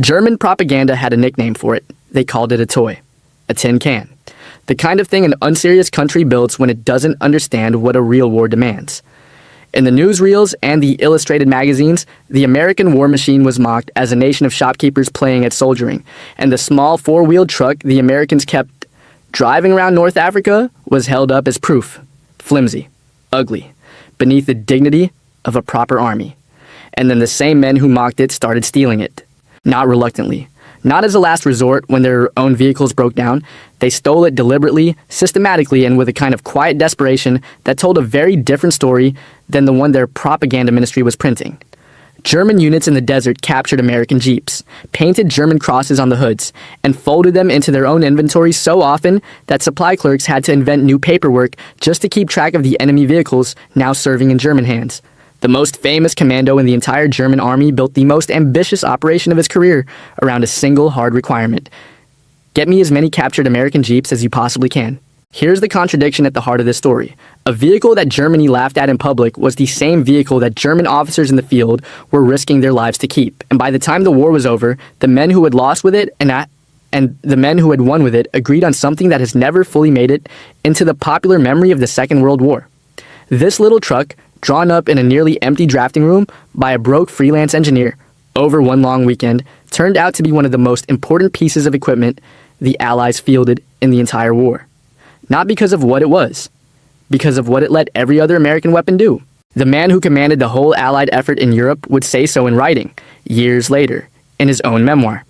German propaganda had a nickname for it. They called it a toy, a tin can. The kind of thing an unserious country builds when it doesn't understand what a real war demands. In the newsreels and the illustrated magazines, the American war machine was mocked as a nation of shopkeepers playing at soldiering, and the small four-wheeled truck the Americans kept driving around North Africa was held up as proof, flimsy, ugly, beneath the dignity of a proper army. And then the same men who mocked it started stealing it. Not reluctantly. Not as a last resort when their own vehicles broke down. They stole it deliberately, systematically, and with a kind of quiet desperation that told a very different story than the one their propaganda ministry was printing. German units in the desert captured American Jeeps, painted German crosses on the hoods, and folded them into their own inventory so often that supply clerks had to invent new paperwork just to keep track of the enemy vehicles now serving in German hands. The most famous commando in the entire German army built the most ambitious operation of his career around a single hard requirement. Get me as many captured American Jeeps as you possibly can. Here's the contradiction at the heart of this story. A vehicle that Germany laughed at in public was the same vehicle that German officers in the field were risking their lives to keep. And by the time the war was over, the men who had lost with it and the men who had won with it agreed on something that has never fully made it into the popular memory of the Second World War. This little truck, drawn up in a nearly empty drafting room by a broke freelance engineer over one long weekend, turned out to be one of the most important pieces of equipment the Allies fielded in the entire war. Not because of what it was, because of what it let every other American weapon do. The man who commanded the whole Allied effort in Europe would say so in writing, years later, in his own memoir.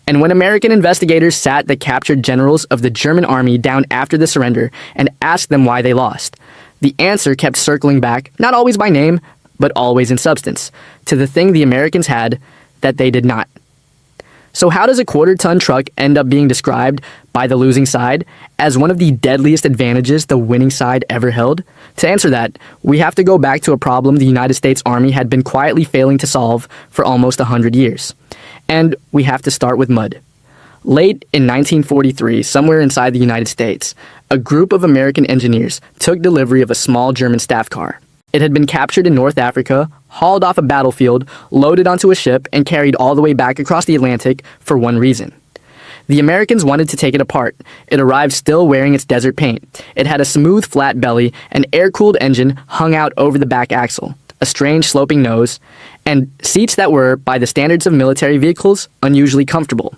And when American investigators sat the captured generals of the German army down after the surrender and asked them why they lost, the answer kept circling back, not always by name, but always in substance, to the thing the Americans had that they did not. So how does a quarter-ton truck end up being described by the losing side as one of the deadliest advantages the winning side ever held? To answer that, we have to go back to a problem the United States Army had been quietly failing to solve for almost 100 years. And we have to start with mud. Late in 1943, somewhere inside the United States, a group of American engineers took delivery of a small German staff car. It had been captured in North Africa, hauled off a battlefield, loaded onto a ship, and carried all the way back across the Atlantic for one reason. The Americans wanted to take it apart. It arrived still wearing its desert paint. It had a smooth, flat belly, an air-cooled engine hung out over the back axle, a strange sloping nose, and seats that were, by the standards of military vehicles, unusually comfortable.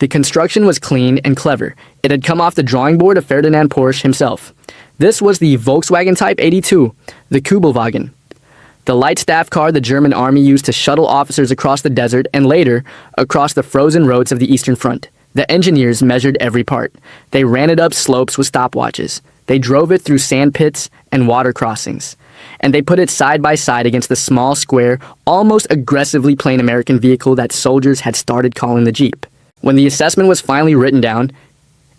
The construction was clean and clever. It had come off the drawing board of Ferdinand Porsche himself. This was the Volkswagen Type 82, the Kübelwagen, the light staff car the German army used to shuttle officers across the desert and later across the frozen roads of the Eastern Front. The engineers measured every part. They ran it up slopes with stopwatches. They drove it through sand pits and water crossings. And they put it side by side against the small, square, almost aggressively plain American vehicle that soldiers had started calling the Jeep. When the assessment was finally written down,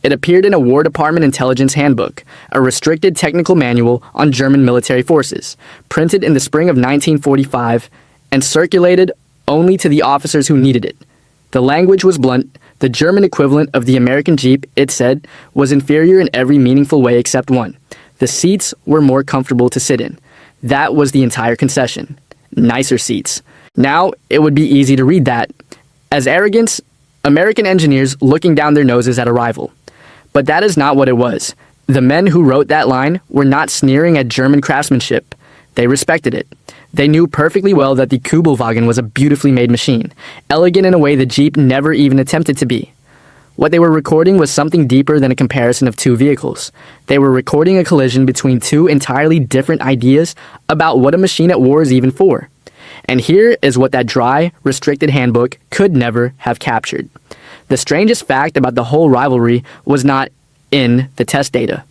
it appeared in a War Department intelligence handbook, a restricted technical manual on German military forces, printed in the spring of 1945 and circulated only to the officers who needed it. The language was blunt. The German equivalent of the American Jeep, it said, was inferior in every meaningful way except one. The seats were more comfortable to sit in. That was the entire concession. Nicer seats. Now, it would be easy to read that as arrogance, American engineers looking down their noses at a rival. But that is not what it was. The men who wrote that line were not sneering at German craftsmanship. They respected it. They knew perfectly well that the Kübelwagen was a beautifully made machine, elegant in a way the Jeep never even attempted to be. What they were recording was something deeper than a comparison of two vehicles. They were recording a collision between two entirely different ideas about what a machine at war is even for. And here is what that dry, restricted handbook could never have captured. The strangest fact about the whole rivalry was not in the test data.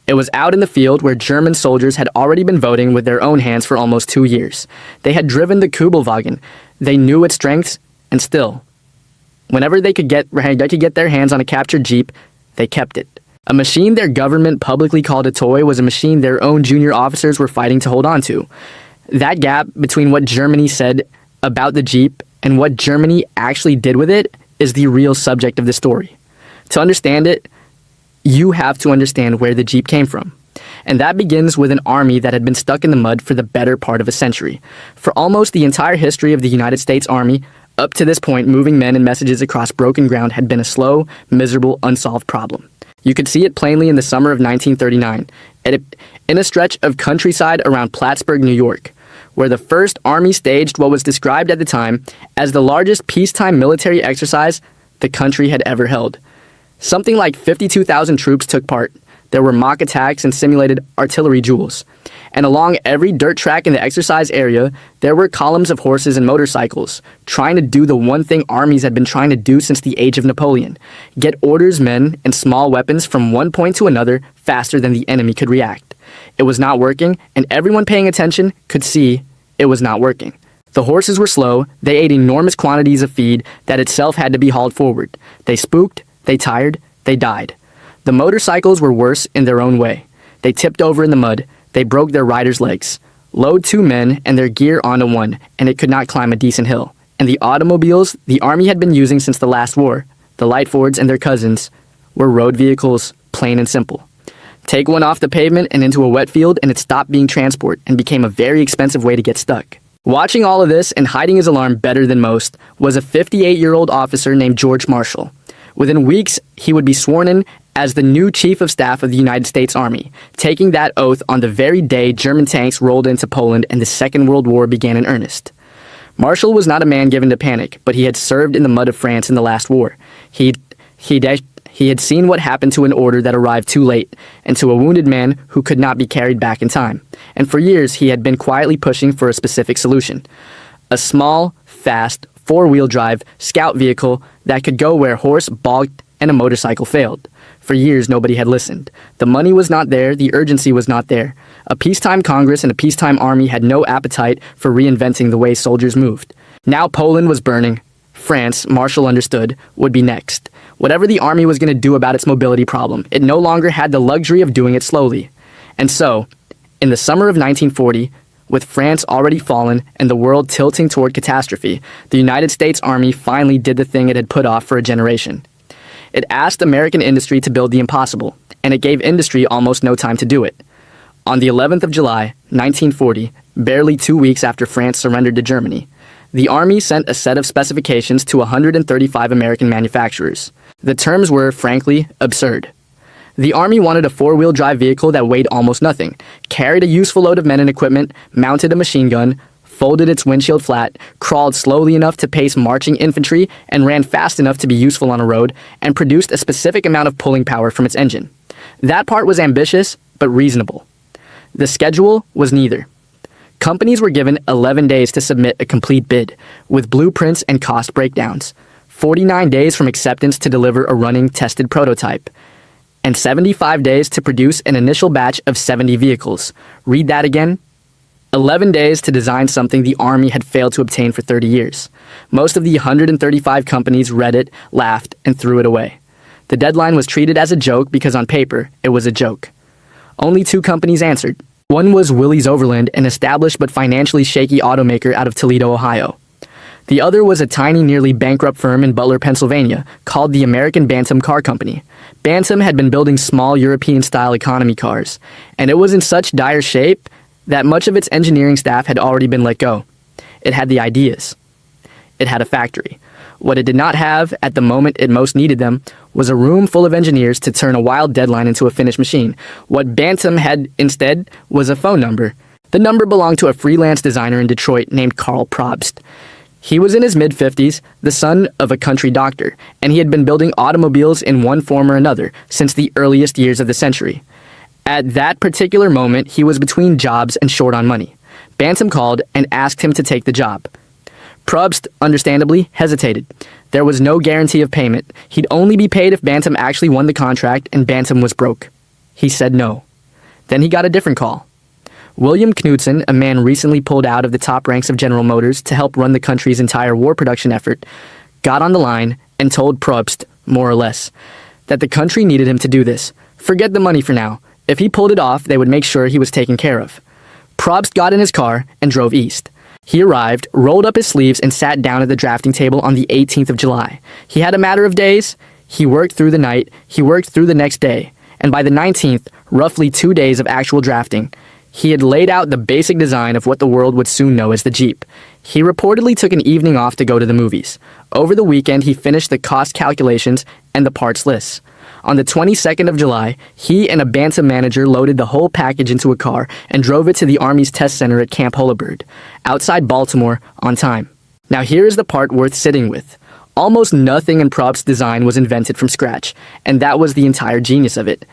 It was out in the field where German soldiers had already been voting with their own hands for almost 2 years. They had driven the Kübelwagen. They knew its strengths, and still, whenever they could get their hands on a captured Jeep, they kept it. A machine their government publicly called a toy was a machine their own junior officers were fighting to hold on to. That gap between what Germany said about the Jeep and what Germany actually did with it is the real subject of the story. To understand it, you have to understand where the Jeep came from. And that begins with an army that had been stuck in the mud for the better part of a century. For almost the entire history of the United States Army, Up to this point, moving men and messages across broken ground had been a slow, miserable, unsolved problem. You could see it plainly in the summer of 1939, in a stretch of countryside around Plattsburgh, New York, where the First Army staged what was described at the time as the largest peacetime military exercise the country had ever held. Something like 52,000 troops took part. There were mock attacks and simulated artillery duels. And along every dirt track in the exercise area, there were columns of horses and motorcycles, trying to do the one thing armies had been trying to do since the age of Napoleon: get orders, men, and small weapons from one point to another faster than the enemy could react. It was not working, and everyone paying attention could see it was not working. The horses were slow, they ate enormous quantities of feed that itself had to be hauled forward. They spooked, they tired, they died. The motorcycles were worse in their own way. They tipped over in the mud, they broke their riders' legs. Load 2 men and their gear onto one, and it could not climb a decent hill. And the automobiles the Army had been using since the last war, the light Fords and their cousins, were road vehicles, plain and simple. Take one off the pavement and into a wet field, and it stopped being transport and became a very expensive way to get stuck. Watching all of this and hiding his alarm better than most was a 58-year-old officer named George Marshall. Within weeks, he would be sworn in as the new Chief of Staff of the United States Army, taking that oath on the very day German tanks rolled into Poland and the Second World War began in earnest. Marshall was not a man given to panic, but he had served in the mud of France in the last war. He had seen what happened to an order that arrived too late, and to a wounded man who could not be carried back in time. And for years, he had been quietly pushing for a specific solution: a small, fast, four-wheel drive scout vehicle that could go where horse balked and a motorcycle failed. For years, nobody had listened. The money was not there, the urgency was not there. A peacetime Congress and a peacetime army had no appetite for reinventing the way soldiers moved. Now Poland was burning. France, Marshall understood, would be next. Whatever the army was going to do about its mobility problem, it no longer had the luxury of doing it slowly. And so, in the summer of 1940, with France already fallen and the world tilting toward catastrophe, the United States Army finally did the thing it had put off for a generation. It asked American industry to build the impossible, and it gave industry almost no time to do it. On the 11th of July, 1940, barely 2 weeks after France surrendered to Germany, the Army sent a set of specifications to 135 American manufacturers. The terms were, frankly, absurd. The Army wanted a four-wheel drive vehicle that weighed almost nothing, carried a useful load of men and equipment, mounted a machine gun, folded its windshield flat, crawled slowly enough to pace marching infantry, and ran fast enough to be useful on a road, and produced a specific amount of pulling power from its engine. That part was ambitious, but reasonable. The schedule was neither. Companies were given 11 days to submit a complete bid, with blueprints and cost breakdowns, 49 days from acceptance to deliver a running, tested prototype, and 75 days to produce an initial batch of 70 vehicles. Read that again. 11 days to design something the Army had failed to obtain for 30 years. Most of the 135 companies read it, laughed, and threw it away. The deadline was treated as a joke because on paper, it was a joke. Only 2 companies answered. One was Willys Overland, an established but financially shaky automaker out of Toledo, Ohio. The other was a tiny, nearly bankrupt firm in Butler, Pennsylvania, called the American Bantam Car Company. Bantam had been building small European-style economy cars, and it was in such dire shape that much of its engineering staff had already been let go. It had the ideas. It had a factory. What it did not have, at the moment it most needed them, was a room full of engineers to turn a wild deadline into a finished machine. What Bantam had instead was a phone number. The number belonged to a freelance designer in Detroit named Karl Probst. He was in his mid-50s, the son of a country doctor, and he had been building automobiles in one form or another since the earliest years of the century. At that particular moment, he was between jobs and short on money. Bantam called and asked him to take the job. Probst, understandably, hesitated. There was no guarantee of payment. He'd only be paid if Bantam actually won the contract, and Bantam was broke. He said no. Then he got a different call. William Knudsen, a man recently pulled out of the top ranks of General Motors to help run the country's entire war production effort, got on the line and told Probst, more or less, that the country needed him to do this. Forget the money for now. If he pulled it off, they would make sure he was taken care of. Probst got in his car and drove east. He arrived, rolled up his sleeves, and sat down at the drafting table on the 18th of July. He had a matter of days. He worked through the night. He worked through the next day. And by the 19th, roughly 2 days of actual drafting, He had laid out the basic design of what the world would soon know as the Jeep. He reportedly took an evening off to go to the movies. Over the weekend, he finished the cost calculations and the parts lists. On the 22nd of July, he and a Bantam manager loaded the whole package into a car and drove it to the Army's test center at Camp Holabird, outside Baltimore, on time. Now here is the part worth sitting with. Almost nothing in Probst's design was invented from scratch, and that was the entire genius of it.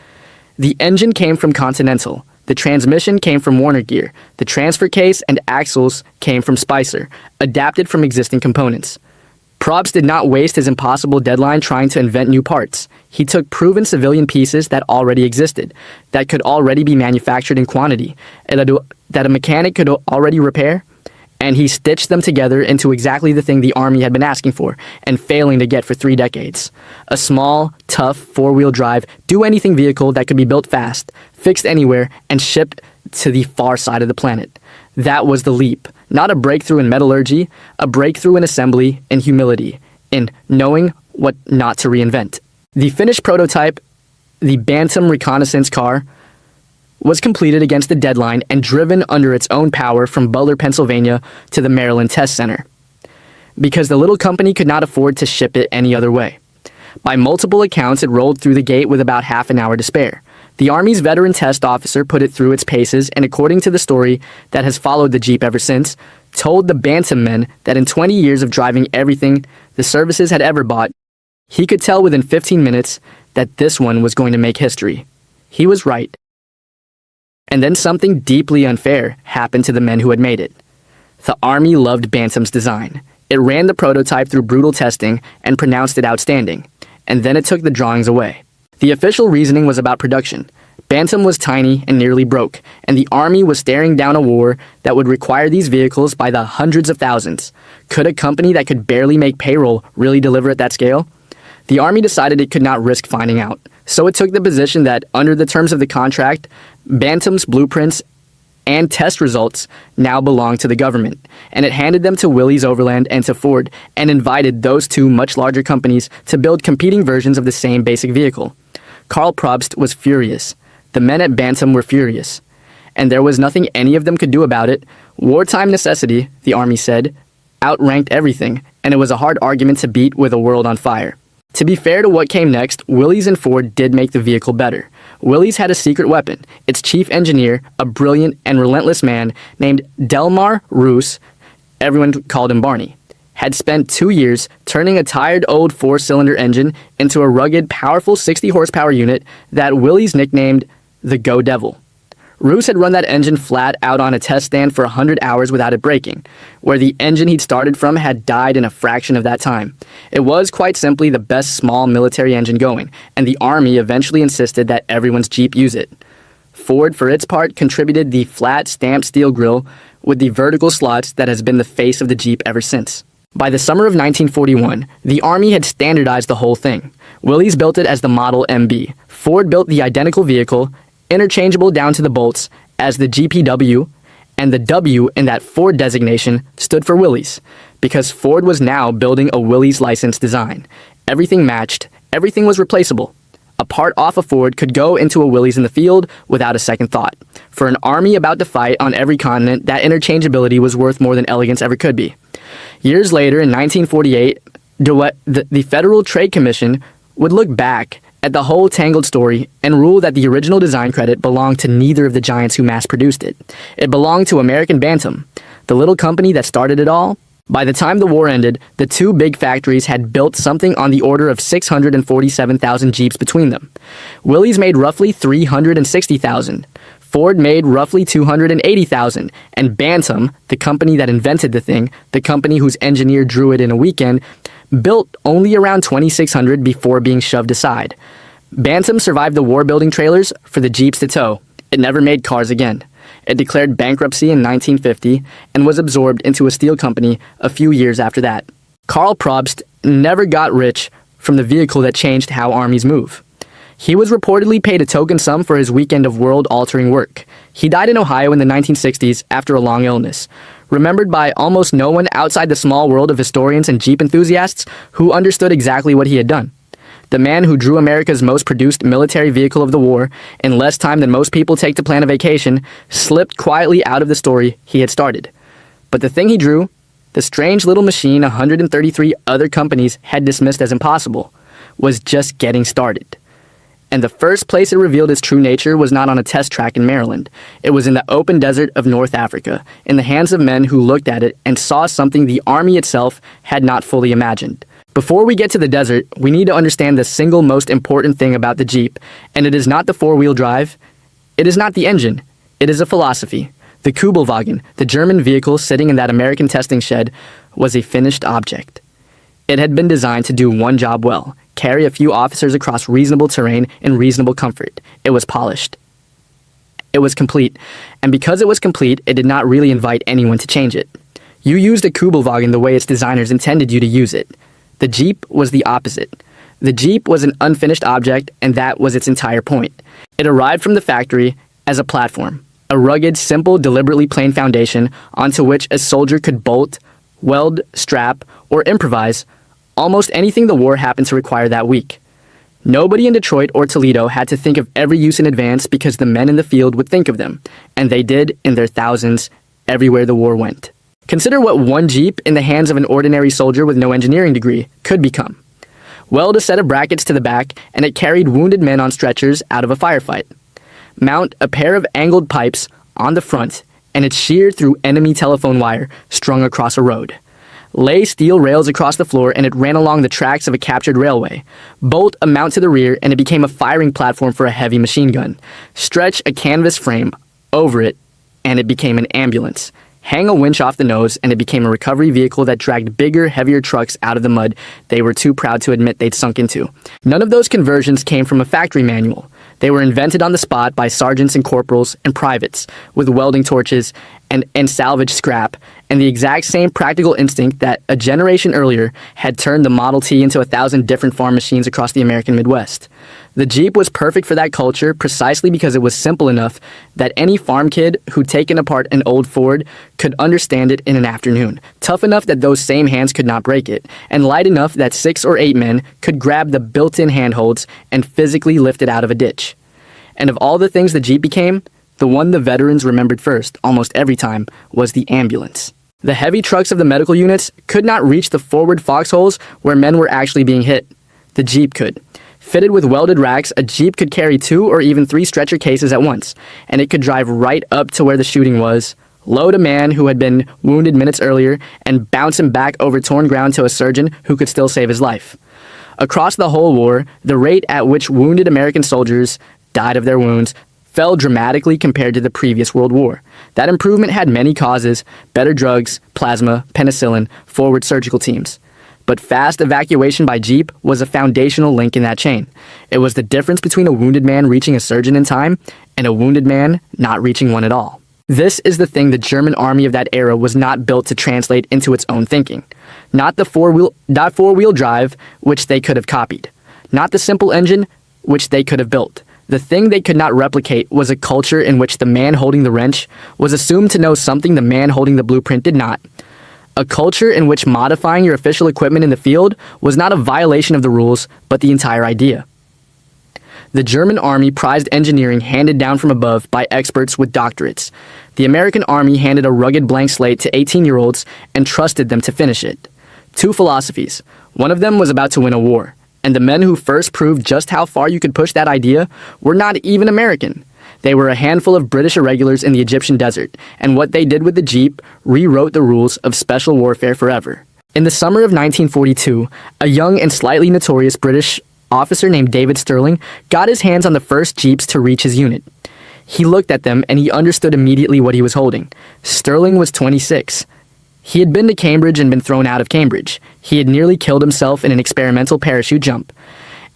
The engine came from Continental. The transmission came from Warner Gear. The transfer case and axles came from Spicer, adapted from existing components. Probst did not waste his impossible deadline trying to invent new parts. He took proven civilian pieces that already existed, that could already be manufactured in quantity, and that a mechanic could already repair, and he stitched them together into exactly the thing the Army had been asking for and failing to get for 3 decades. A small, tough, four-wheel drive, do-anything vehicle that could be built fast, fixed anywhere, and shipped to the far side of the planet. That was the leap. Not a breakthrough in metallurgy, a breakthrough in assembly, in humility, in knowing what not to reinvent. The finished prototype, the Bantam reconnaissance car, was completed against the deadline and driven under its own power from Butler, Pennsylvania to the Maryland Test Center, because the little company could not afford to ship it any other way. By multiple accounts, it rolled through the gate with about half an hour to spare. The Army's veteran test officer put it through its paces and, according to the story that has followed the Jeep ever since, told the Bantam men that in 20 years of driving everything the services had ever bought, he could tell within 15 minutes that this one was going to make history. He was right. And then something deeply unfair happened to the men who had made it. The Army loved Bantam's design. It ran the prototype through brutal testing and pronounced it outstanding, and then it took the drawings away. The official reasoning was about production. Bantam was tiny and nearly broke, and the Army was staring down a war that would require these vehicles by the hundreds of thousands. Could a company that could barely make payroll really deliver at that scale? The Army decided it could not risk finding out, so it took the position that, under the terms of the contract, Bantam's blueprints and test results now belonged to the government, and it handed them to Willys Overland and to Ford, and invited those two much larger companies to build competing versions of the same basic vehicle. Karl Probst was furious. The men at Bantam were furious. And there was nothing any of them could do about it. Wartime necessity, the Army said, outranked everything, and it was a hard argument to beat with a world on fire. To be fair to what came next, Willys and Ford did make the vehicle better. Willys had a secret weapon. Its chief engineer, a brilliant and relentless man named Delmar Roos, everyone called him Barney, had spent 2 years turning a tired old 4-cylinder engine into a rugged, powerful 60-horsepower unit that Willys nicknamed the Go Devil. Roos had run that engine flat out on a test stand for 100 hours without it breaking, where the engine he'd started from had died in a fraction of that time. It was, quite simply, the best small military engine going, and the Army eventually insisted that everyone's Jeep use it. Ford, for its part, contributed the flat, stamped steel grille with the vertical slots that has been the face of the Jeep ever since. By the summer of 1941, the Army had standardized the whole thing. Willys built it as the Model MB. Ford built the identical vehicle, interchangeable down to the bolts, as the GPW, and the W in that Ford designation stood for Willys, because Ford was now building a Willys licensed design. Everything matched, everything was replaceable. A part off a Ford could go into a Willys in the field without a second thought. For an army about to fight on every continent, that interchangeability was worth more than elegance ever could be. Years later, in 1948, the Federal Trade Commission would look back at the whole tangled story and rule that the original design credit belonged to neither of the giants who mass-produced it. It belonged to American Bantam, the little company that started it all. By the time the war ended, the two big factories had built something on the order of 647,000 Jeeps between them. Willys made roughly 360,000. Ford made roughly 280,000, and Bantam, the company that invented the thing, the company whose engineer drew it in a weekend, built only around 2,600 before being shoved aside. Bantam survived the war-building trailers for the Jeeps to tow. It never made cars again. It declared bankruptcy in 1950 and was absorbed into a steel company a few years after that. Karl Probst never got rich from the vehicle that changed how armies move. He was reportedly paid a token sum for his weekend of world-altering work. He died in Ohio in the 1960s after a long illness, remembered by almost no one outside the small world of historians and Jeep enthusiasts who understood exactly what he had done. the man who drew America's most produced military vehicle of the war in less time than most people take to plan a vacation, slipped quietly out of the story he had started. But the thing he drew, the strange little machine 133 other companies had dismissed as impossible, was just getting started. And the first place it revealed its true nature was not on a test track in Maryland. It was in the open desert of North Africa, in the hands of men who looked at it and saw something the Army itself had not fully imagined. Before we get to the desert, we need to understand the single most important thing about the Jeep, and it is not the four-wheel drive. It is not the engine. It is a philosophy. The Kübelwagen, the German vehicle sitting in that American testing shed, was a finished object. It had been designed to do one job well: carry a few officers across reasonable terrain in reasonable comfort. It was polished. It was complete, and because it was complete, it did not really invite anyone to change it. You used a Kübelwagen the way its designers intended you to use it. The Jeep was the opposite. The Jeep was an unfinished object, and that was its entire point. It arrived from the factory as a platform, a rugged, simple, deliberately plain foundation onto which a soldier could bolt, weld, strap, or improvise almost anything the war happened to require that week. Nobody in Detroit or Toledo had to think of every use in advance because the men in the field would think of them, and they did in their thousands everywhere the war went. Consider what one Jeep in the hands of an ordinary soldier with no engineering degree could become. Weld a set of brackets to the back, and it carried wounded men on stretchers out of a firefight. Mount a pair of angled pipes on the front, and it sheared through enemy telephone wire strung across a road. Lay steel rails across the floor, and it ran along the tracks of a captured railway. Bolt a mount to the rear, and it became a firing platform for a heavy machine gun. Stretch a canvas frame over it, and it became an ambulance. Hang a winch off the nose, and it became a recovery vehicle that dragged bigger, heavier trucks out of the mud they were too proud to admit they'd sunk into. None of those conversions came from a factory manual. They were invented on the spot by sergeants and corporals and privates with welding torches and salvage scrap, and the exact same practical instinct that a generation earlier had turned the Model T into 1,000 different farm machines across the American Midwest. The Jeep was perfect for that culture precisely because it was simple enough that any farm kid who'd taken apart an old Ford could understand it in an afternoon, tough enough that those same hands could not break it, and light enough that 6 or 8 men could grab the built-in handholds and physically lift it out of a ditch. And of all the things the Jeep became, the one the veterans remembered first, almost every time, was the ambulance. The heavy trucks of the medical units could not reach the forward foxholes where men were actually being hit. The Jeep could. Fitted with welded racks, a Jeep could carry 2 or even 3 stretcher cases at once, and it could drive right up to where the shooting was, load a man who had been wounded minutes earlier, and bounce him back over torn ground to a surgeon who could still save his life. Across the whole war, the rate at which wounded American soldiers died of their wounds fell dramatically compared to the previous World War. That improvement had many causes: better drugs, plasma, penicillin, forward surgical teams. But fast evacuation by Jeep was a foundational link in that chain. It was the difference between a wounded man reaching a surgeon in time and a wounded man not reaching one at all. This is the thing the German army of that era was not built to translate into its own thinking. Not the four-wheel drive, which they could have copied. Not the simple engine, which they could have built. The thing they could not replicate was a culture in which the man holding the wrench was assumed to know something the man holding the blueprint did not. A culture in which modifying your official equipment in the field was not a violation of the rules, but the entire idea. The German army prized engineering handed down from above by experts with doctorates. The American army handed a rugged blank slate to 18-year-olds and trusted them to finish it. 2 philosophies. One of them was about to win a war. And the men who first proved just how far you could push that idea were not even American. They were a handful of British irregulars in the Egyptian desert, and what they did with the Jeep rewrote the rules of special warfare forever. In the summer of 1942, a young and slightly notorious British officer named David Stirling got his hands on the first Jeeps to reach his unit. He looked at them and he understood immediately what he was holding. Stirling was 26. He had been to Cambridge and been thrown out of Cambridge. He had nearly killed himself in an experimental parachute jump.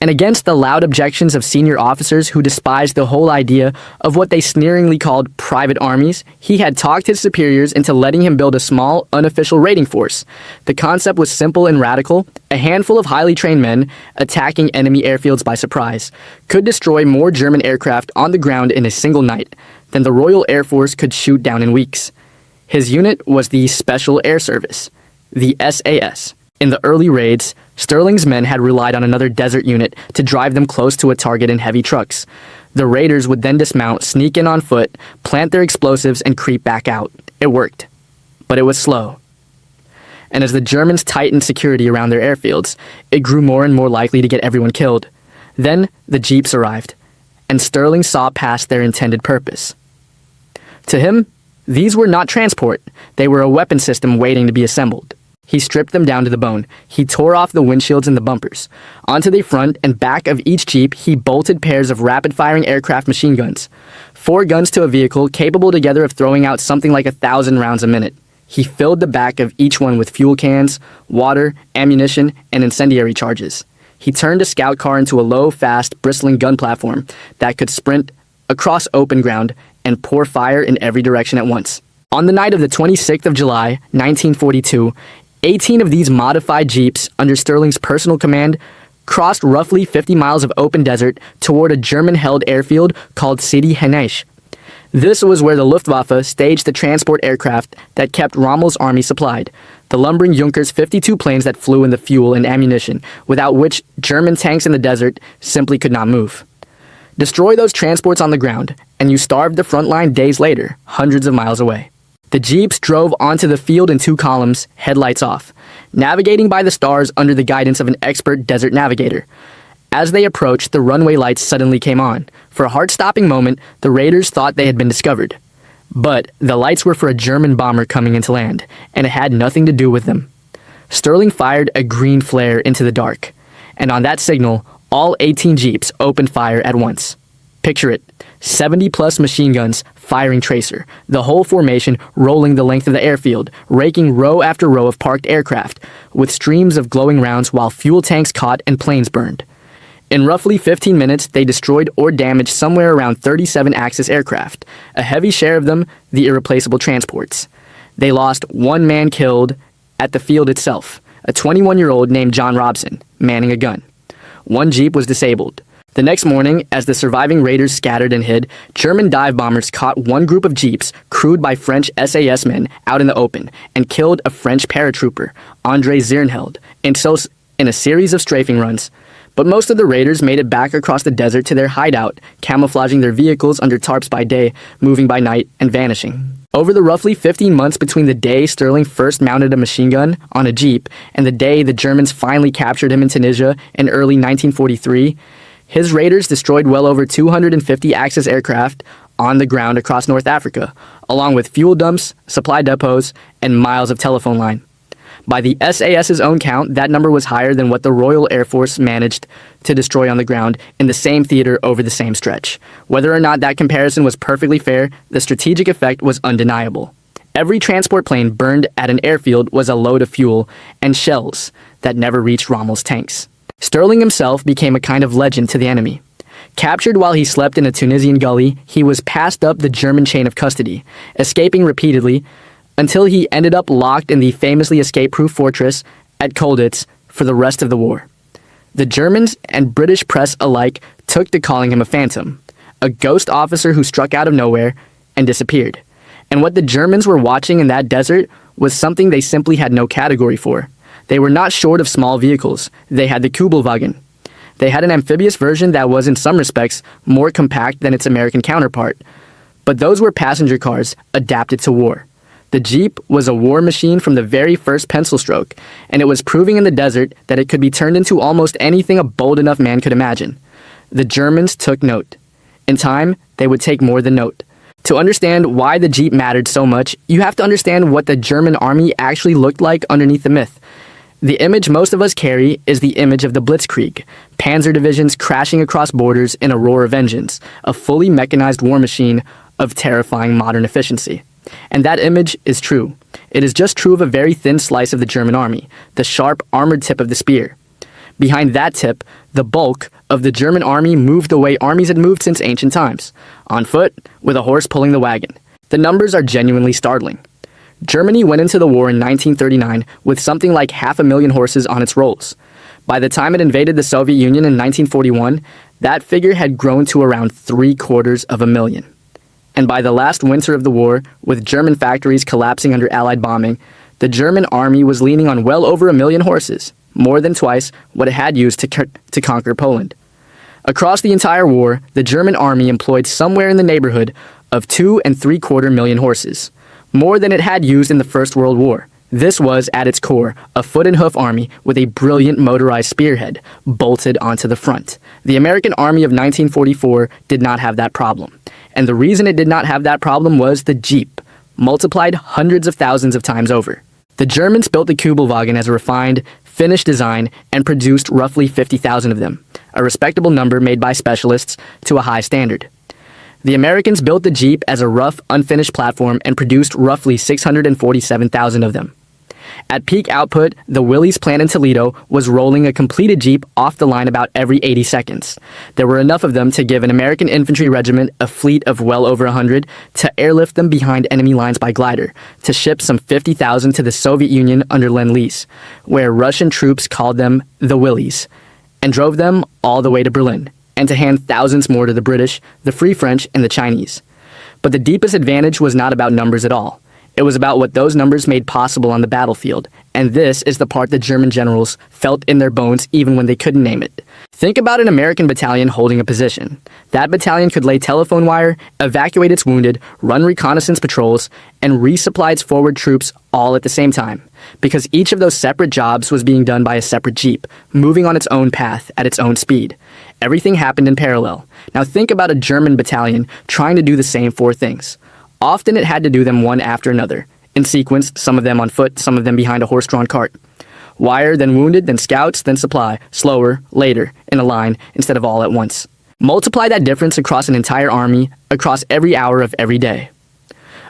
And against the loud objections of senior officers who despised the whole idea of what they sneeringly called private armies, he had talked his superiors into letting him build a small, unofficial raiding force. The concept was simple and radical. A handful of highly trained men, attacking enemy airfields by surprise, could destroy more German aircraft on the ground in a single night than the Royal Air Force could shoot down in weeks. His unit was the Special Air Service, the SAS. In the early raids, Sterling's men had relied on another desert unit to drive them close to a target in heavy trucks. The raiders would then dismount, sneak in on foot, plant their explosives, and creep back out. It worked. But it was slow. And as the Germans tightened security around their airfields, it grew more and more likely to get everyone killed. Then the jeeps arrived, and Sterling saw past their intended purpose. To him, these were not transport. They were a weapon system waiting to be assembled. He stripped them down to the bone. He tore off the windshields and the bumpers. Onto the front and back of each Jeep, he bolted pairs of rapid-firing aircraft machine guns. 4 guns to a vehicle, capable together of throwing out something like 1,000 rounds a minute. He filled the back of each one with fuel cans, water, ammunition, and incendiary charges. He turned a scout car into a low, fast, bristling gun platform that could sprint across open ground and pour fire in every direction at once. On the night of the 26th of July, 1942, 18 of these modified Jeeps, under Sterling's personal command, crossed roughly 50 miles of open desert toward a German-held airfield called Sidi Heneish. This was where the Luftwaffe staged the transport aircraft that kept Rommel's army supplied, the lumbering Junkers 52 planes that flew in the fuel and ammunition, without which German tanks in the desert simply could not move. Destroy those transports on the ground, and you starved the front line days later, hundreds of miles away. The Jeeps drove onto the field in 2 columns, headlights off, navigating by the stars under the guidance of an expert desert navigator. As they approached, the runway lights suddenly came on. For a heart-stopping moment, the raiders thought they had been discovered. But the lights were for a German bomber coming into land, and it had nothing to do with them. Sterling fired a green flare into the dark, and on that signal, all 18 Jeeps opened fire at once. Picture it, 70-plus machine guns firing tracer, the whole formation rolling the length of the airfield, raking row after row of parked aircraft, with streams of glowing rounds while fuel tanks caught and planes burned. In roughly 15 minutes, they destroyed or damaged somewhere around 37 Axis aircraft, a heavy share of them the irreplaceable transports. They lost 1 man killed at the field itself, a 21-year-old named John Robson, manning a gun. 1 Jeep was disabled. The next morning, as the surviving raiders scattered and hid, German dive bombers caught 1 group of Jeeps crewed by French SAS men out in the open and killed a French paratrooper, André Zirnheld, in a series of strafing runs. But most of the raiders made it back across the desert to their hideout, camouflaging their vehicles under tarps by day, moving by night, and vanishing. Over the roughly 15 months between the day Sterling first mounted a machine gun on a Jeep and the day the Germans finally captured him in Tunisia in early 1943, his raiders destroyed well over 250 Axis aircraft on the ground across North Africa, along with fuel dumps, supply depots, and miles of telephone line. By the SAS's own count, that number was higher than what the Royal Air Force managed to destroy on the ground in the same theater over the same stretch. Whether or not that comparison was perfectly fair, the strategic effect was undeniable. Every transport plane burned at an airfield was a load of fuel and shells that never reached Rommel's tanks. Sterling himself became a kind of legend to the enemy. Captured while he slept in a Tunisian gully, he was passed up the German chain of custody, escaping repeatedly, until he ended up locked in the famously escape-proof fortress at Colditz for the rest of the war. The Germans and British press alike took to calling him a phantom, a ghost officer who struck out of nowhere and disappeared. And what the Germans were watching in that desert was something they simply had no category for. They were not short of small vehicles. They had the Kübelwagen. They had an amphibious version that was in some respects more compact than its American counterpart. But those were passenger cars adapted to war. The Jeep was a war machine from the very first pencil stroke, and it was proving in the desert that it could be turned into almost anything a bold enough man could imagine. The Germans took note. In time, they would take more than note. To understand why the Jeep mattered so much, you have to understand what the German army actually looked like underneath the myth. The image most of us carry is the image of the Blitzkrieg, panzer divisions crashing across borders in a roar of engines, a fully mechanized war machine of terrifying modern efficiency. And that image is true. It is just true of a very thin slice of the German army, the sharp, armored tip of the spear. Behind that tip, the bulk of the German army moved the way armies had moved since ancient times, on foot, with a horse pulling the wagon. The numbers are genuinely startling. Germany went into the war in 1939 with something like 500,000 horses on its rolls. By the time it invaded the Soviet Union in 1941, that figure had grown to around 750,000. And by the last winter of the war, with German factories collapsing under Allied bombing, The German army was leaning on well over 1 million horses, more than twice what it had used to conquer Poland. Across the entire war, the German army employed somewhere in the neighborhood of 2.75 million horses, more than it had used in the First World War. This was, at its core, a foot and hoof army with a brilliant motorized spearhead bolted onto the front. The American army of 1944 did not have that problem. And the reason it did not have that problem was the Jeep, multiplied hundreds of thousands of times over. The Germans built the Kübelwagen as a refined, finished design and produced roughly 50,000 of them, a respectable number made by specialists to a high standard. The Americans built the Jeep as a rough, unfinished platform and produced roughly 647,000 of them. At peak output, the Willys plant in Toledo was rolling a completed Jeep off the line about every 80 seconds. There were enough of them to give an American infantry regiment a fleet of well over 100, to airlift them behind enemy lines by glider, to ship some 50,000 to the Soviet Union under Lend-Lease, where Russian troops called them the Willys, and drove them all the way to Berlin, and to hand thousands more to the British, the Free French, and the Chinese. But the deepest advantage was not about numbers at all. It was about what those numbers made possible on the battlefield, and this is the part the German generals felt in their bones even when they couldn't name it. Think about an American battalion holding a position. That battalion could lay telephone wire, evacuate its wounded, run reconnaissance patrols, and resupply its forward troops all at the same time, because each of those separate jobs was being done by a separate Jeep, moving on its own path at its own speed. Everything happened in parallel. Now think about a German battalion trying to do the same 4 things. Often it had to do them one after another, in sequence, some of them on foot, some of them behind a horse-drawn cart. Wire, then wounded, then scouts, then supply, slower, later, in a line, instead of all at once. Multiply that difference across an entire army, across every hour of every day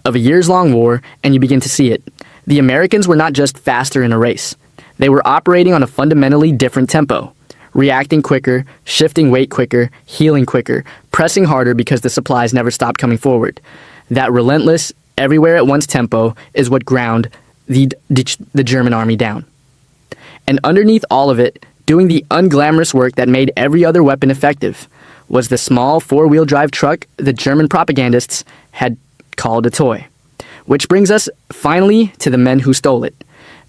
of a years-long war, and you begin to see it. The Americans were not just faster in a race. They were operating on a fundamentally different tempo, reacting quicker, shifting weight quicker, healing quicker, pressing harder because the supplies never stopped coming forward. That relentless, everywhere-at-once tempo is what ground the German army down. And underneath all of it, doing the unglamorous work that made every other weapon effective, was the small 4-wheel drive truck the German propagandists had called a toy. Which brings us, finally, to the men who stole it.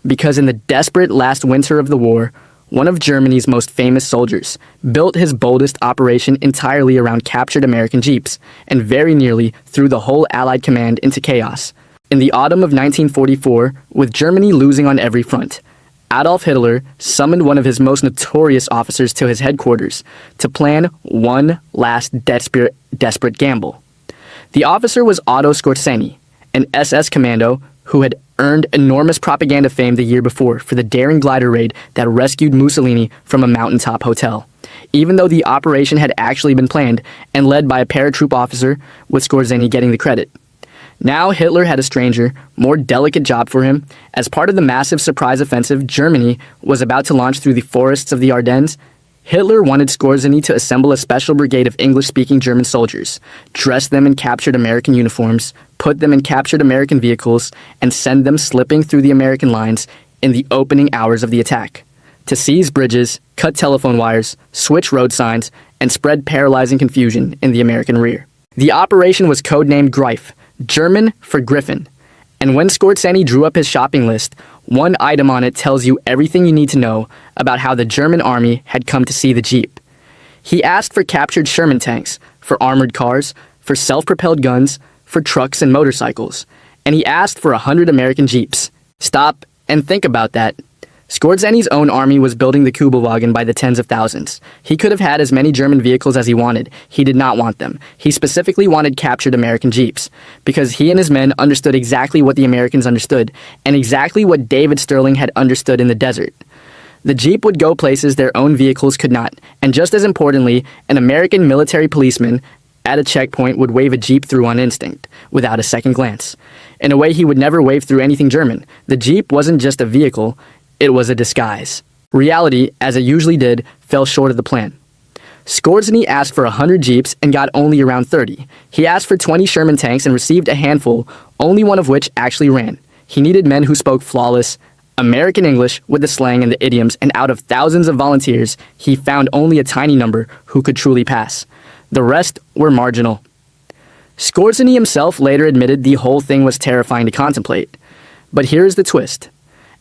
Because in the desperate last winter of the war, one of Germany's most famous soldiers built his boldest operation entirely around captured American Jeeps, and very nearly threw the whole Allied command into chaos. In the autumn of 1944, with Germany losing on every front, Adolf Hitler summoned one of his most notorious officers to his headquarters to plan one last desperate gamble. The officer was Otto Skorzeny, an SS commando who had earned enormous propaganda fame the year before for the daring glider raid that rescued Mussolini from a mountaintop hotel, even though the operation had actually been planned and led by a paratroop officer, with Skorzeny getting the credit. Now Hitler had a stranger, more delicate job for him. As part of the massive surprise offensive Germany was about to launch through the forests of the Ardennes, Hitler wanted Skorzeny to assemble a special brigade of English-speaking German soldiers, dress them in captured American uniforms, put them in captured American vehicles, and send them slipping through the American lines in the opening hours of the attack, to seize bridges, cut telephone wires, switch road signs, and spread paralyzing confusion in the American rear. The operation was codenamed Greif, German for Griffin, and when Skorzeny drew up his shopping list, one item on it tells you everything you need to know about how the German army had come to see the Jeep. He asked for captured Sherman tanks, for armored cars, for self-propelled guns, for trucks and motorcycles, and he asked for 100 American Jeeps. Stop and think about that. Skorzeny's own army was building the Kübelwagen by the tens of thousands. He could have had as many German vehicles as he wanted. He did not want them. He specifically wanted captured American Jeeps, because he and his men understood exactly what the Americans understood, and exactly what David Sterling had understood in the desert. The Jeep would go places their own vehicles could not, and just as importantly, an American military policeman at a checkpoint would wave a Jeep through on instinct, without a second glance. In a way he would never wave through anything German. The Jeep wasn't just a vehicle, it was a disguise. Reality, as it usually did, fell short of the plan. Skorzeny asked for 100 Jeeps and got only around 30. He asked for 20 Sherman tanks and received a handful, only one of which actually ran. He needed men who spoke flawless American English with the slang and the idioms, and out of thousands of volunteers, he found only a tiny number who could truly pass. The rest were marginal. Skorzeny himself later admitted the whole thing was terrifying to contemplate. But here is the twist.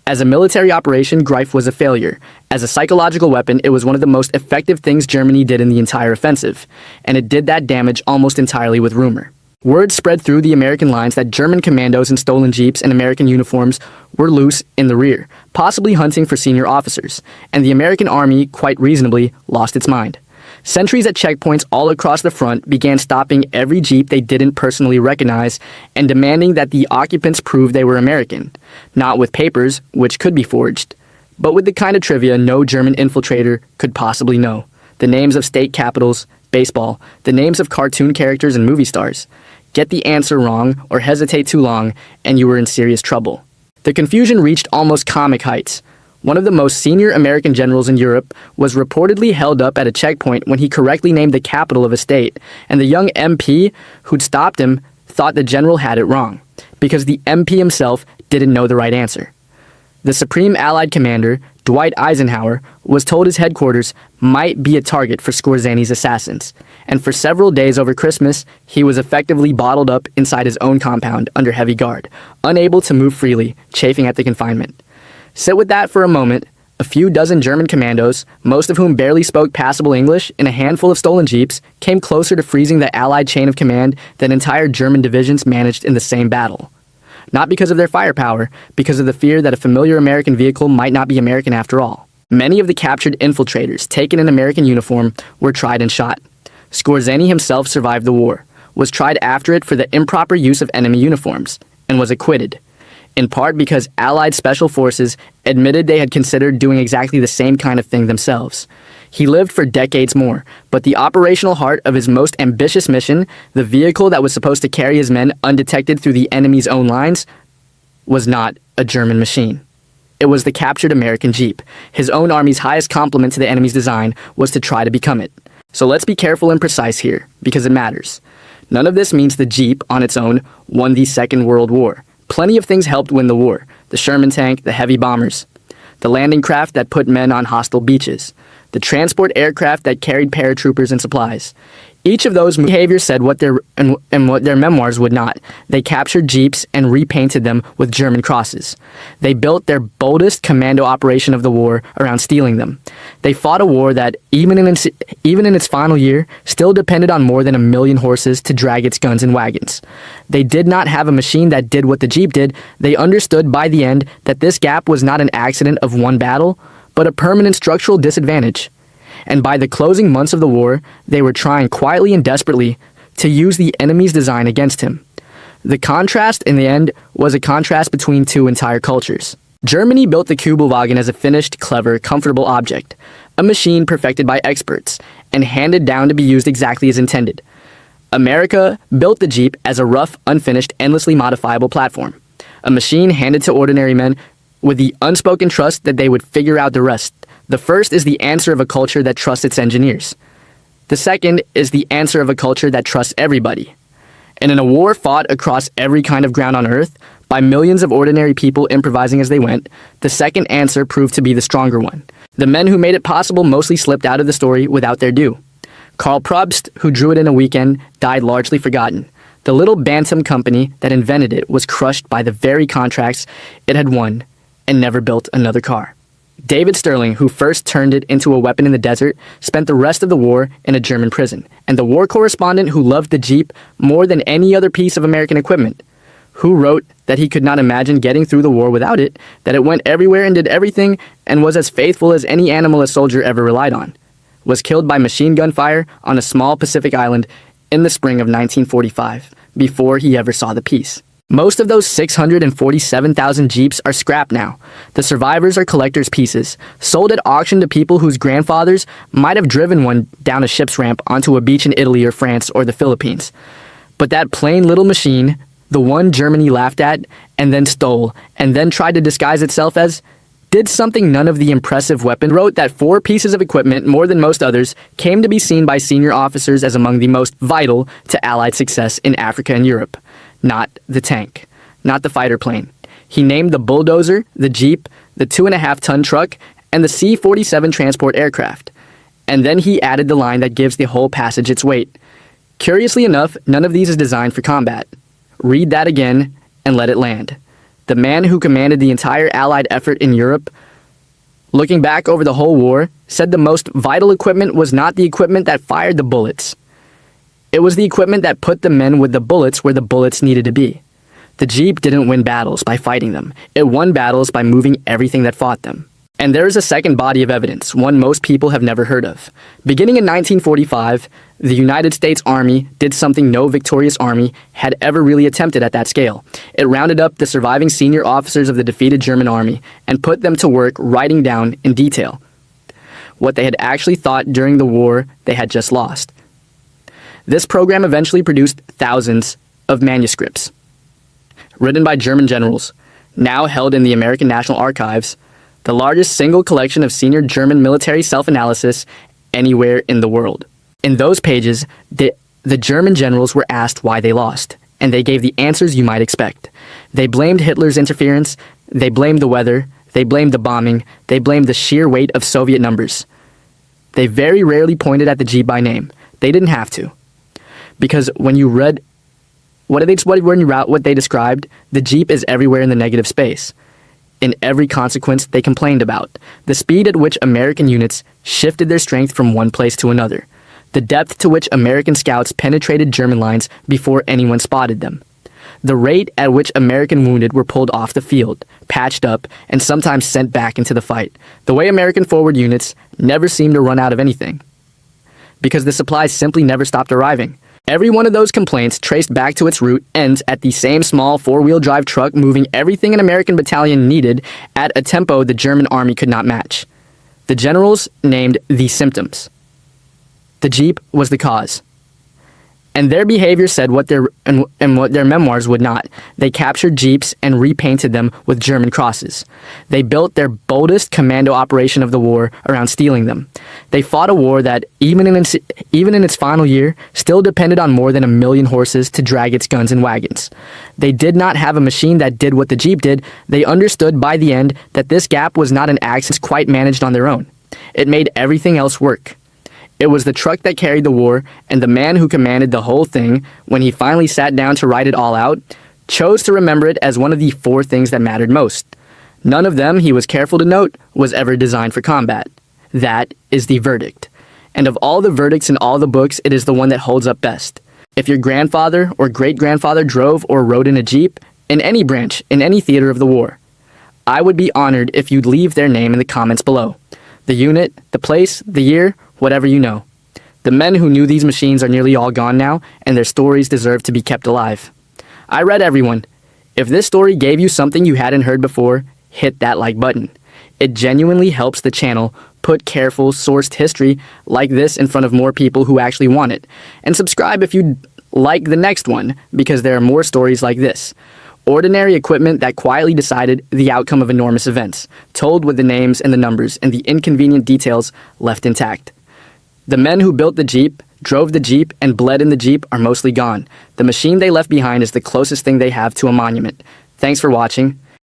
As a military operation, Greif was a failure. As a psychological weapon, it was one of the most effective things Germany did in the entire offensive, and it did that damage almost entirely with rumor. Word spread through the American lines that German commandos in stolen jeeps and American uniforms were loose in the rear, possibly hunting for senior officers, and the American army, quite reasonably, lost its mind. Sentries at checkpoints all across the front began stopping every jeep they didn't personally recognize and demanding that the occupants prove they were American, not with papers, which could be forged, but with the kind of trivia no German infiltrator could possibly know: the names of state capitals, baseball, the names of cartoon characters and movie stars. Get the answer wrong or hesitate too long, and you were in serious trouble. The confusion reached almost comic heights. One of the most senior American generals in Europe was reportedly held up at a checkpoint when he correctly named the capital of a state, and the young MP who'd stopped him thought the general had it wrong, because the MP himself didn't know the right answer. The Supreme Allied Commander, Dwight Eisenhower, was told his headquarters might be a target for Scorzani's assassins, and for several days over Christmas, he was effectively bottled up inside his own compound under heavy guard, unable to move freely, chafing at the confinement. Sit with that for a moment. A few dozen German commandos, most of whom barely spoke passable English, in a handful of stolen jeeps, came closer to freezing the Allied chain of command than entire German divisions managed in the same battle. Not because of their firepower, because of the fear that a familiar American vehicle might not be American after all. Many of the captured infiltrators taken in American uniform were tried and shot. Skorzany himself survived the war, was tried after it for the improper use of enemy uniforms, and was acquitted, in part because Allied special forces admitted they had considered doing exactly the same kind of thing themselves. He lived for decades more, but the operational heart of his most ambitious mission, the vehicle that was supposed to carry his men undetected through the enemy's own lines, was not a German machine. It was the captured American Jeep. His own army's highest compliment to the enemy's design was to try to become it. So let's be careful and precise here, because it matters. None of this means the Jeep, on its own, won the Second World War. Plenty of things helped win the war: the Sherman tank, the heavy bombers, the landing craft that put men on hostile beaches, the transport aircraft that carried paratroopers and supplies. Each of those behaviors said what their memoirs would not. They captured jeeps and repainted them with German crosses. They built their boldest commando operation of the war around stealing them. They fought a war that, even in its final year, still depended on more than 1 million horses to drag its guns and wagons. They did not have a machine that did what the Jeep did. They understood by the end that this gap was not an accident of one battle, but a permanent structural disadvantage. And by the closing months of the war, they were trying quietly and desperately to use the enemy's design against him. The contrast, in the end, was a contrast between two entire cultures. Germany built the Kübelwagen as a finished, clever, comfortable object, a machine perfected by experts, and handed down to be used exactly as intended. America built the Jeep as a rough, unfinished, endlessly modifiable platform, a machine handed to ordinary men with the unspoken trust that they would figure out the rest. The first is the answer of a culture that trusts its engineers. The second is the answer of a culture that trusts everybody. And in a war fought across every kind of ground on Earth, by millions of ordinary people improvising as they went, the second answer proved to be the stronger one. The men who made it possible mostly slipped out of the story without their due. Karl Probst, who drew it in a weekend, died largely forgotten. The little bantam company that invented it was crushed by the very contracts it had won and never built another car. David Sterling, who first turned it into a weapon in the desert, spent the rest of the war in a German prison. And the war correspondent who loved the Jeep more than any other piece of American equipment, who wrote that he could not imagine getting through the war without it, that it went everywhere and did everything and was as faithful as any animal a soldier ever relied on, was killed by machine gun fire on a small Pacific island in the spring of 1945, before he ever saw the peace. Most of those 647,000 Jeeps are scrapped now. The survivors are collector's pieces, sold at auction to people whose grandfathers might have driven one down a ship's ramp onto a beach in Italy or France or the Philippines. But that plain little machine, the one Germany laughed at and then stole and then tried to disguise itself as, did something none of the impressive weapon wrote that 4 pieces of equipment, more than most others, came to be seen by senior officers as among the most vital to Allied success in Africa and Europe. Not the tank, not the fighter plane. He named the bulldozer, the Jeep, the 2.5-ton truck, and the C-47 transport aircraft. And then he added the line that gives the whole passage its weight. Curiously enough, none of these is designed for combat. Read that again and let it land. the man who commanded the entire Allied effort in Europe, looking back over the whole war, said the most vital equipment was not the equipment that fired the bullets. It was the equipment that put the men with the bullets where the bullets needed to be. The Jeep didn't win battles by fighting them. It won battles by moving everything that fought them. And there is a second body of evidence, one most people have never heard of. Beginning in 1945, the United States Army did something no victorious army had ever really attempted at that scale. It rounded up the surviving senior officers of the defeated German army and put them to work writing down in detail what they had actually thought during the war they had just lost. This program eventually produced thousands of manuscripts written by German generals, now held in the American National Archives, the largest single collection of senior German military self-analysis anywhere in the world. In those pages, the German generals were asked why they lost, and they gave the answers you might expect. They blamed Hitler's interference, they blamed the weather, they blamed the bombing, they blamed the sheer weight of Soviet numbers. They very rarely pointed at the Jeep by name. They didn't have to. Because when you read what they described, the Jeep is everywhere in the negative space. In every consequence they complained about, the speed at which American units shifted their strength from one place to another, the depth to which American scouts penetrated German lines before anyone spotted them, the rate at which American wounded were pulled off the field, patched up, and sometimes sent back into the fight, the way American forward units never seemed to run out of anything, because the supplies simply never stopped arriving. Every one of those complaints traced back to its root ends at the same small four-wheel drive truck moving everything an American battalion needed at a tempo the German army could not match. The generals named the symptoms. The Jeep was the cause. And their behavior said what their memoirs would not. They captured Jeeps and repainted them with German crosses. They built their boldest commando operation of the war around stealing them. They fought a war that, even in its final year, still depended on more than 1 million horses to drag its guns and wagons. They did not have a machine that did what the Jeep did. They understood by the end that this gap was not an axis quite managed on their own. It made everything else work. It was the truck that carried the war, and the man who commanded the whole thing, when he finally sat down to write it all out, chose to remember it as one of the 4 things that mattered most. None of them, he was careful to note, was ever designed for combat. That is the verdict. And of all the verdicts in all the books, it is the one that holds up best. If your grandfather or great-grandfather drove or rode in a Jeep, in any branch, in any theater of the war, I would be honored if you'd leave their name in the comments below. The unit, the place, the year, whatever you know. The men who knew these machines are nearly all gone now, and their stories deserve to be kept alive. I read everyone. If this story gave you something you hadn't heard before, hit that like button. It genuinely helps the channel put careful, sourced history like this in front of more people who actually want it. And subscribe if you'd like the next one, because there are more stories like this. Ordinary equipment that quietly decided the outcome of enormous events, told with the names and the numbers and the inconvenient details left intact. The men who built the Jeep, drove the Jeep, and bled in the Jeep are mostly gone. The machine they left behind is the closest thing they have to a monument. Thanks for watching.